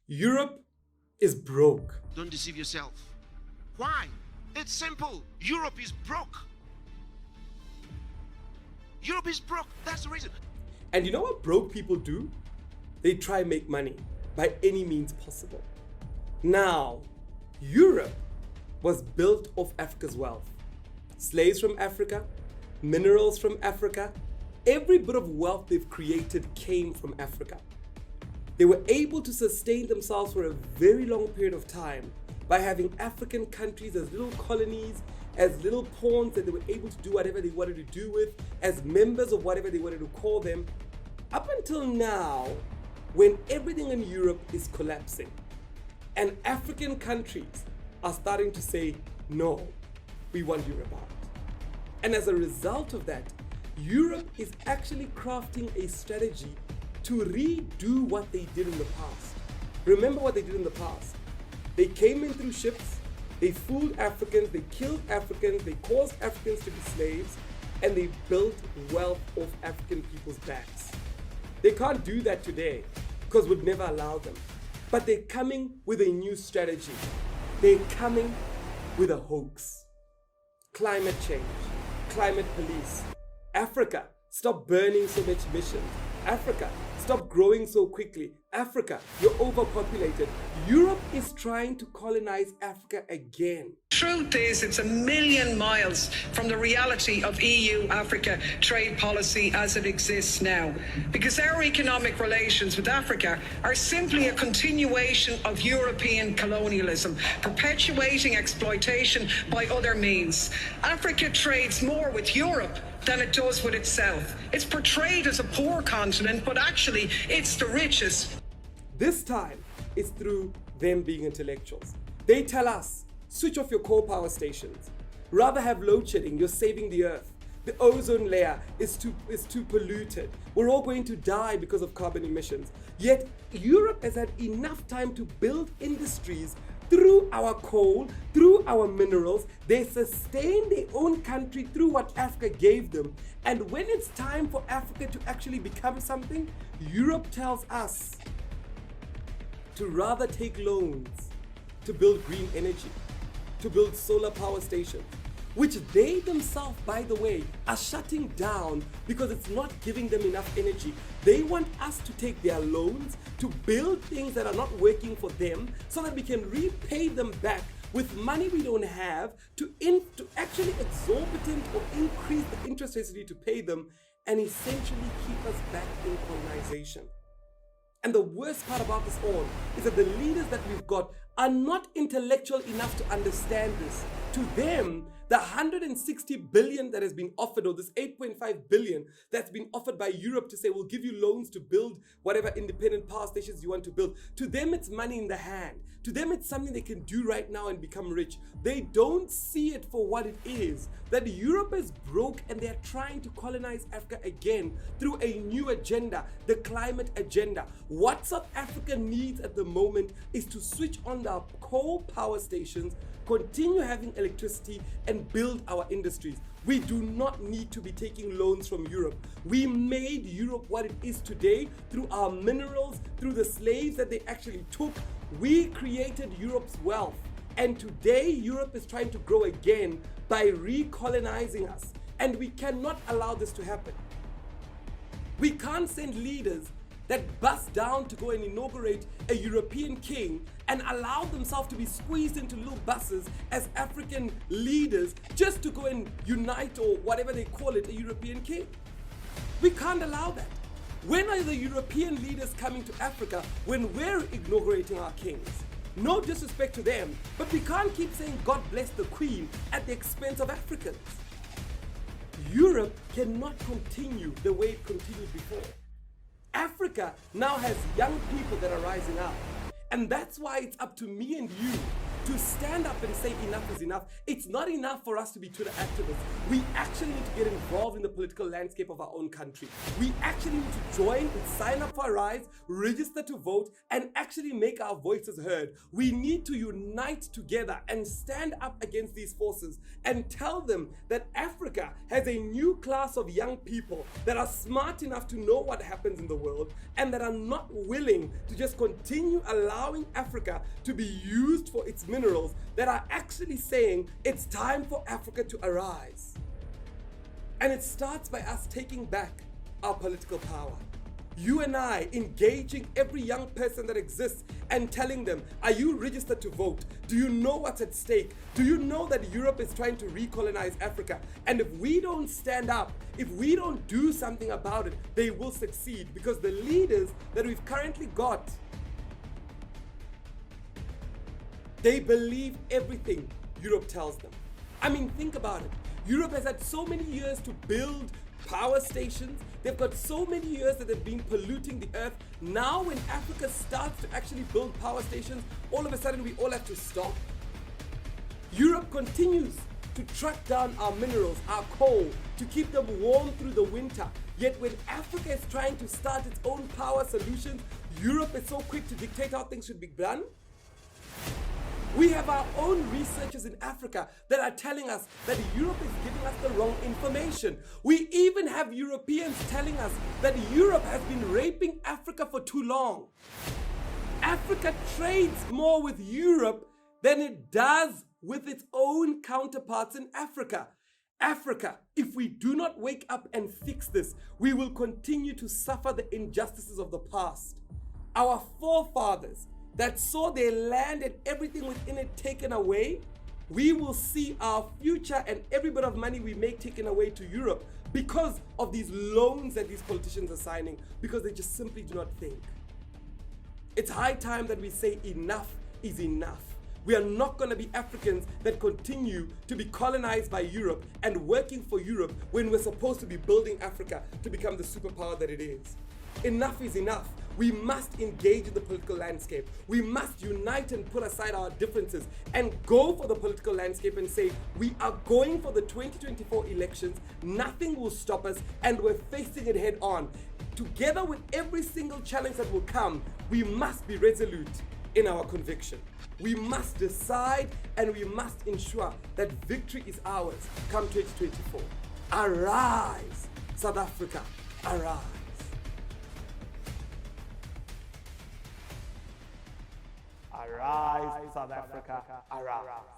Europe is broke. Don't deceive yourself. Why? It's simple. Europe is broke. Europe is broke. That's the reason. And you know what broke people do? They try and make money by any means possible. Now, Europe was built off Africa's wealth. Slaves from Africa, minerals from Africa, every bit of wealth they've created came from Africa. They were able to sustain themselves for a very long period of time by having African countries as little colonies, as little pawns that they were able to do whatever they wanted to do with, as members of whatever they wanted to call them, up until now, when everything in Europe is collapsing and African countries are starting to say, no, we want Europe out. And as a result of that, Europe is actually crafting a strategy to redo what they did in the past. Remember what they did in the past. They came in through ships, they fooled Africans, they killed Africans, they caused Africans to be slaves, and they built wealth off African people's backs. They can't do that today because we'd never allow them. But they're coming with a new strategy. They're coming with a hoax. Climate change, climate police. Africa, stop burning so much emissions. Africa, stop growing so quickly. Africa, you're overpopulated. Europe is trying to colonize Africa again. Truth is, it's a million miles from the reality of EU-Africa trade policy as it exists now. Because our economic relations with Africa are simply a continuation of European colonialism, perpetuating exploitation by other means. Africa trades more with Europe than it does with itself. It's portrayed as a poor continent, but actually it's the richest. This time, it's through them being intellectuals. They tell us, switch off your coal power stations. Rather have load shedding, you're saving the earth. The ozone layer is too polluted. We're all going to die because of carbon emissions. Yet, Europe has had enough time to build industries through our coal, through our minerals. They sustain their own country through what Africa gave them. And when it's time for Africa to actually become something, Europe tells us to rather take loans to build green energy, to build solar power stations, which they themselves, by the way, are shutting down because it's not giving them enough energy. They want us to take their loans to build things that are not working for them so that we can repay them back with money we don't have to actually exorbitant or increase the interest rates we need to pay them and essentially keep us back in colonization. And the worst part about this all is that the leaders that we've got are not intellectual enough to understand this. To them, the 160 billion that has been offered, or this 8.5 billion that's been offered by Europe to say, we'll give you loans to build whatever independent power stations you want to build. To them, it's money in the hand. To them, it's something they can do right now and become rich. They don't see it for what it is, that Europe is broke and they're trying to colonize Africa again through a new agenda, the climate agenda. What South Africa needs at the moment is to switch on the coal power stations, continue having electricity, and build our industries. We do not need to be taking loans from Europe. We made Europe what it is today through our minerals, through the slaves that they actually took. We created Europe's wealth. And today, Europe is trying to grow again by recolonizing us. And we cannot allow this to happen. We can't send leaders that bust down to go and inaugurate a European king and allow themselves to be squeezed into little buses as African leaders just to go and unite, or whatever they call it, a European king. We can't allow that. When are the European leaders coming to Africa when we're inaugurating our kings? No disrespect to them, but we can't keep saying God bless the Queen at the expense of Africans. Europe cannot continue the way it continued before. Africa now has young people that are rising up. And that's why it's up to me and you to stand up and say enough is enough. It's not enough for us to be Twitter activists. We actually need to get involved in the political landscape of our own country. We actually need to join and sign up for a rise, register to vote, and actually make our voices heard. We need to unite together and stand up against these forces and tell them that Africa has a new class of young people that are smart enough to know what happens in the world and that are not willing to just continue allowing Africa to be used for its minerals, that are actually saying it's time for Africa to arise. And it starts by us taking back our political power. You and I engaging every young person that exists and telling them, are you registered to vote? Do you know what's at stake? Do you know that Europe is trying to recolonize Africa? And if we don't stand up, if we don't do something about it, they will succeed, because the leaders that we've currently got, they believe everything Europe tells them. I mean, think about it. Europe has had so many years to build power stations. They've got so many years that they've been polluting the earth. Now when Africa starts to actually build power stations, all of a sudden we all have to stop. Europe continues to track down our minerals, our coal, to keep them warm through the winter. Yet when Africa is trying to start its own power solutions, Europe is so quick to dictate how things should be done. We have our own researchers in Africa that are telling us that Europe is giving us the wrong information. We even have Europeans telling us that Europe has been raping Africa for too long. Africa trades more with Europe than it does with its own counterparts in Africa. Africa, if we do not wake up and fix this, we will continue to suffer the injustices of the past. Our forefathers that saw their land and everything within it taken away, we will see our future and every bit of money we make taken away to Europe because of these loans that these politicians are signing, because they just simply do not think. It's high time that we say enough is enough. We are not going to be Africans that continue to be colonized by Europe and working for Europe when we're supposed to be building Africa to become the superpower that it is. Enough is enough. We must engage in the political landscape. We must unite and put aside our differences and go for the political landscape and say, we are going for the 2024 elections. Nothing will stop us, and we're facing it head on. Together with every single challenge that will come, we must be resolute in our conviction. We must decide and we must ensure that victory is ours come 2024. Arise, South Africa, arise. Arise, South Africa, arise.